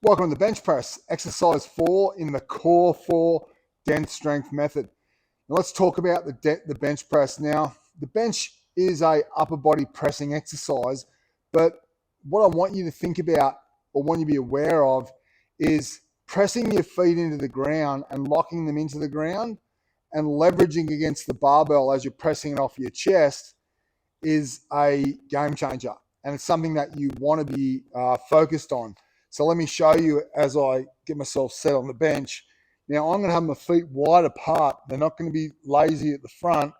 Welcome to the bench press, exercise 4 in the core 4 dense strength method. Now let's talk about the bench press. Now, the bench is a upper body pressing exercise, but what I want you to think about or want you to be aware of is pressing your feet into the ground and locking them into the ground and leveraging against the barbell as you're pressing it off your chest is a game changer. And it's something that you want to be focused on. So let me show you as I get myself set on the bench. Now I'm going to have my feet wide apart. They're not going to be lazy at the front.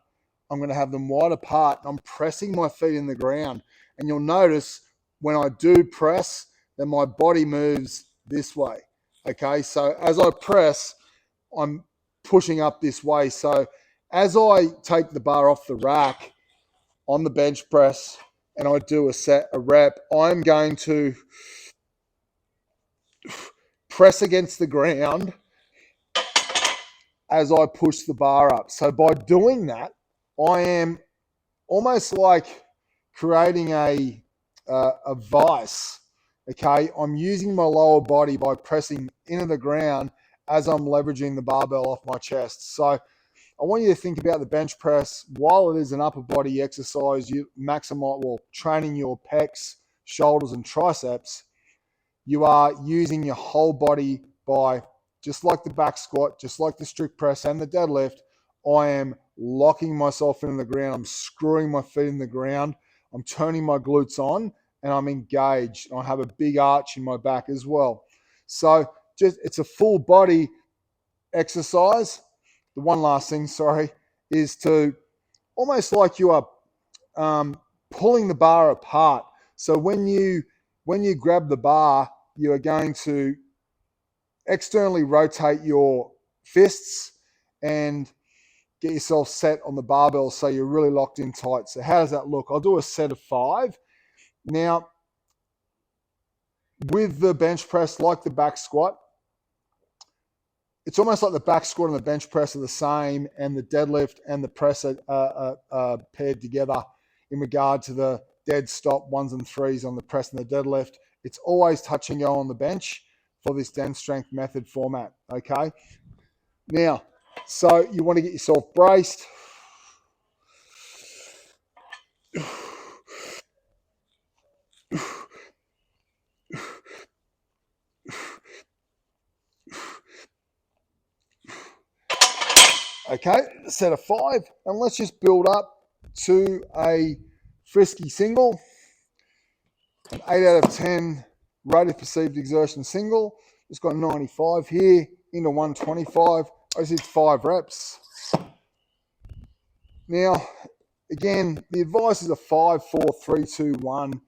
I'm going to have them wide apart. I'm pressing my feet in the ground. And you'll notice when I do press, that my body moves this way. Okay, so as I press, I'm pushing up this way. So as I take the bar off the rack on the bench press and I do a rep, I'm going to press against the ground as I push the bar up. So by doing that, I am almost like creating a vice. Okay, I'm using my lower body by pressing into the ground as I'm leveraging the barbell off my chest. So I want you to think about the bench press. While it is an upper body exercise, you training your pecs, shoulders, and triceps, you are using your whole body by, just like the back squat, just like the strict press and the deadlift, I am locking myself into the ground. I'm screwing my feet in the ground. I'm turning my glutes on and I'm engaged. I have a big arch in my back as well. So it's a full body exercise. The one last thing, is to almost like you are pulling the bar apart. So when you grab the bar, you are going to externally rotate your fists and get yourself set on the barbell so you're really locked in tight. So how does that look? I'll do a set of 5. Now, with the bench press, like the back squat, it's almost like the back squat and the bench press are the same, and the deadlift and the press are paired together in regard to the dead stop 1s and 3s on the press and the deadlift. It's always touch and go on the bench for this dense strength method format, okay? Now, so you want to get yourself braced. Okay, set of 5, and let's just build up to a frisky single, an 8 out of 10 rate of perceived exertion single. Just got 95 here into 125. I just did 5 reps. Now, again, the advice is a 5, 4, 3, 2, 1,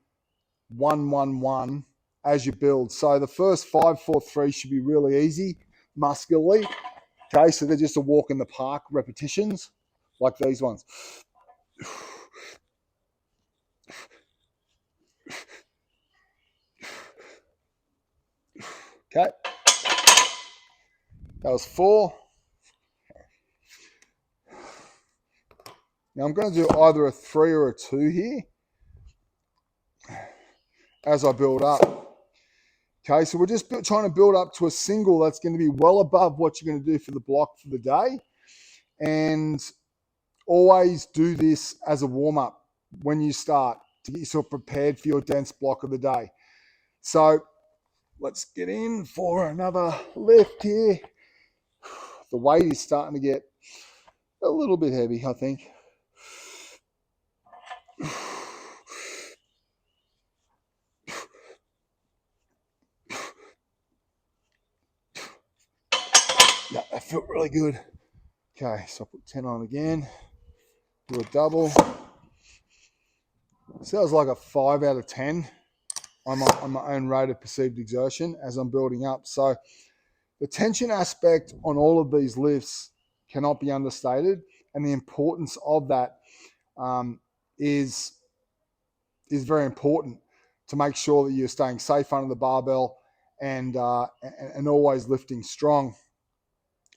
1, 1, 1 as you build. So the first 5, 4, 3 should be really easy muscularly. Okay, so they're just a walk in the park repetitions like these ones. Okay, that was 4. Now I'm going to do either a 3 or a 2 here as I build up. Okay, so we're just trying to build up to a single that's going to be well above what you're going to do for the block for the day. And always do this as a warm-up when you start to get yourself prepared for your dense block of the day. So let's get in for another lift here. The weight is starting to get a little bit heavy, I think. Yeah, that felt really good. Okay, so I'll put 10 on again. Do a double. Sounds like a 5 out of 10 on my own rate of perceived exertion as I'm building up. So the tension aspect on all of these lifts cannot be understated, and the importance of that is very important to make sure that you're staying safe under the barbell and always lifting strong.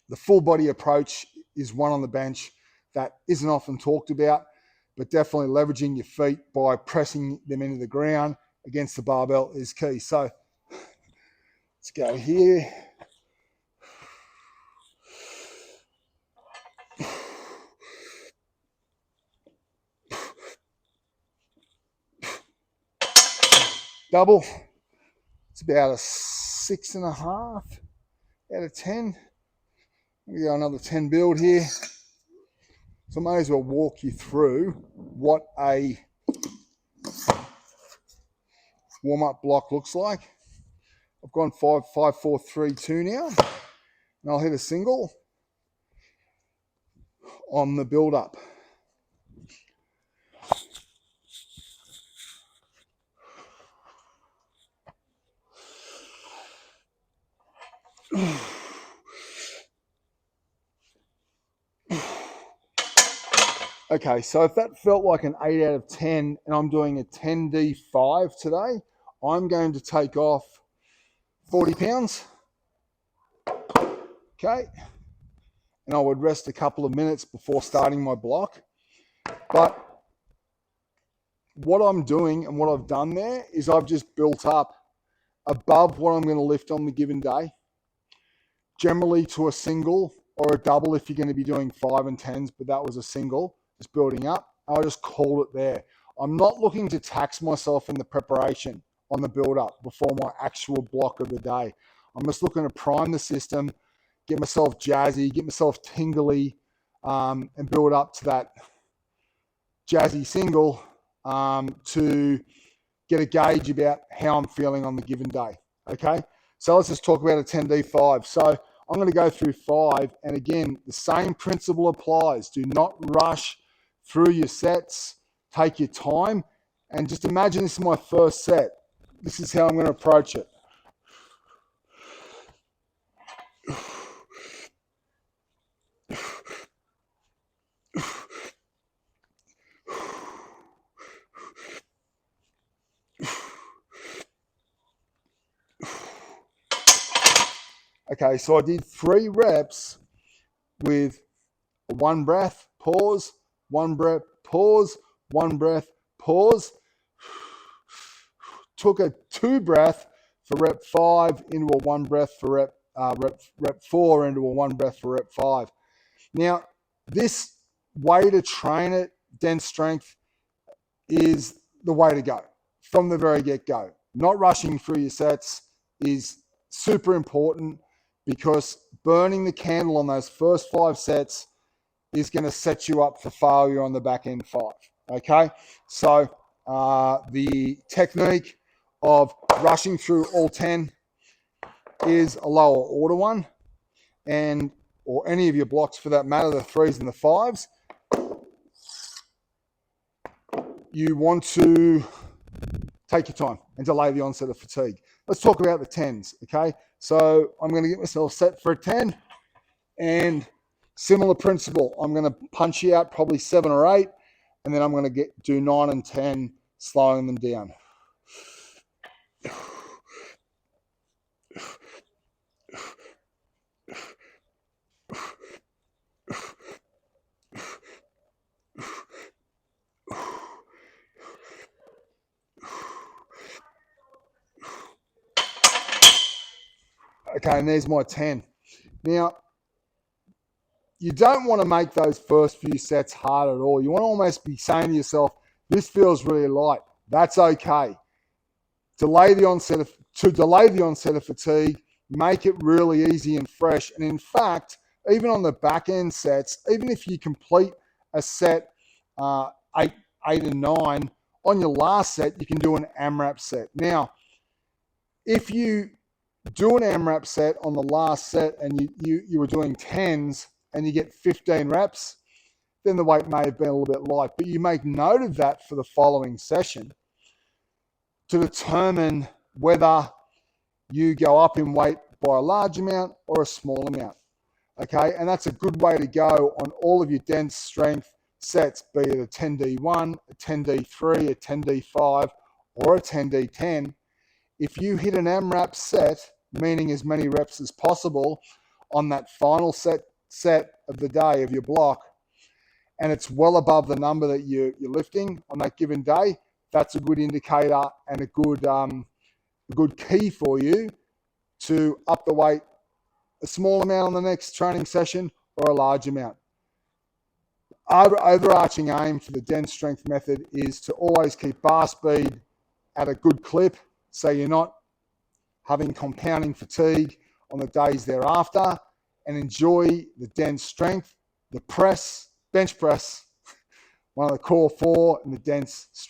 The full body approach is one on the bench that isn't often talked about, but definitely leveraging your feet by pressing them into the ground against the barbell is key. So let's go here. Double. It's about a 6.5 out of 10. We got another 10 build here. So I may as well walk you through what a warm-up block looks like. I've gone 5, 5, 4, 3, 2 now. And I'll hit a single on the build-up. Okay, so if that felt like an 8 out of 10 and I'm doing a 10D5 today, I'm going to take off 40 pounds. Okay. And I would rest a couple of minutes before starting my block. But what I'm doing and what I've done there is I've just built up above what I'm going to lift on the given day, generally to a single or a double if you're going to be doing 5 and 10s, but that was a single, just building up. I'll just call it there. I'm not looking to tax myself in the preparation on the build up before my actual block of the day. I'm just looking to prime the system, get myself jazzy, get myself tingly, and build up to that jazzy single to get a gauge about how I'm feeling on the given day. Okay, so let's just talk about a 10D5. So I'm going to go through 5, and again, the same principle applies. Do not rush through your sets. Take your time, and just imagine this is my first set. This is how I'm going to approach it. Okay, so I did 3 reps with 1 breath, pause, 1 breath, pause, 1 breath, pause. Took a 2 breath for rep 5 into a 1 breath for rep 4 into a 1 breath for rep 5. Now, this way to train it, dense strength, is the way to go from the very get-go. Not rushing through your sets is super important because burning the candle on those first 5 sets is going to set you up for failure on the back end 5. Okay, so the technique of rushing through all 10 is a lower order one, and or any of your blocks for that matter, the 3s and the 5s. You want to take your time and delay the onset of fatigue. Let's talk about the 10s, okay? So I'm going to get myself set for a 10, and similar principle. I'm going to punch you out probably 7 or 8, and then I'm going to do 9 and 10, slowing them down. Okay, and there's my 10. Now, you don't want to make those first few sets hard at all. You want to almost be saying to yourself, this feels really light. That's okay. Delay the onset of fatigue, make it really easy and fresh. And in fact, even on the back end sets, even if you complete a set 8 and 9, on your last set, you can do an AMRAP set. Now, if you do an AMRAP set on the last set and you were doing 10s and you get 15 reps, then the weight may have been a little bit light. But you make note of that for the following session to determine whether you go up in weight by a large amount or a small amount. Okay, and that's a good way to go on all of your dense strength sets, be it a 10D1, a 10D3, a 10D5, or a 10D10. If you hit an AMRAP set, meaning as many reps as possible on that final set of the day of your block, and it's well above the number that you're lifting on that given day, that's a good indicator and a good key for you to up the weight a small amount on the next training session or a large amount. Our overarching aim for the dense strength method is to always keep bar speed at a good clip, so you're not having compounding fatigue on the days thereafter, and enjoy the dense strength, the press, bench press, one of the core four, and the dense